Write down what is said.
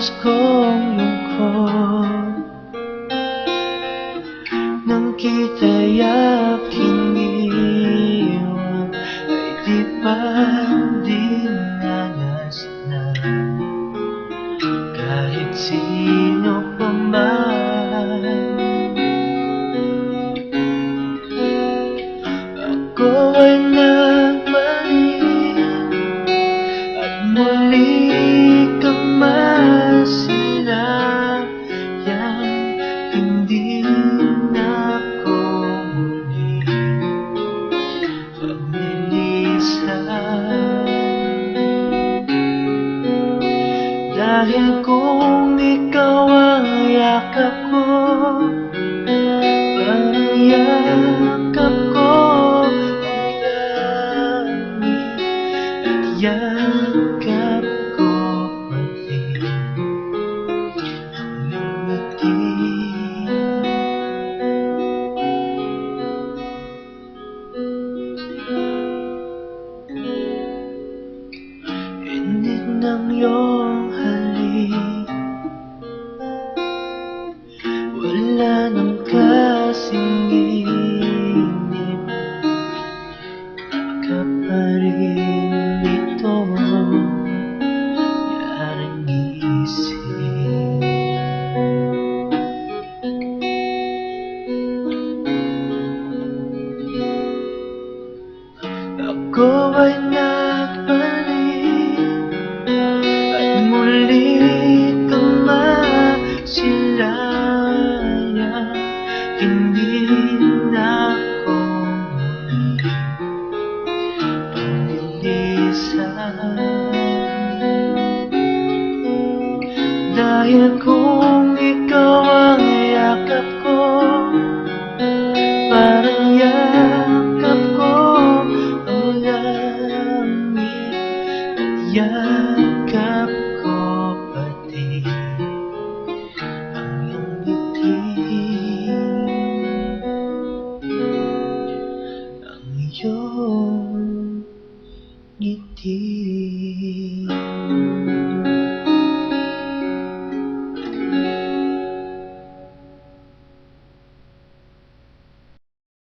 danas kong lungkot nang kita'y aking iniwan, ay di pa dinanas na kahit sino pa man. Ako ay nagbalik at muli kang masilayan. Hindi na ako muli maglilisan, dahil kung ikaw ang yakap ko, parang yakap ko ang langit, at yakap ko pati ang ngiti. Init ng iyong halik, wala nang kasing init, ka pa rin ito yaring isip. Ako ay nagbalik at muli kang masilayan. Hindi na ako muli maglilisan, dahil kung ikaw ang yakap ko, parang yakap ko ang langit, at yakap ko pati ang iyong ngiti, ang iyong ngiti.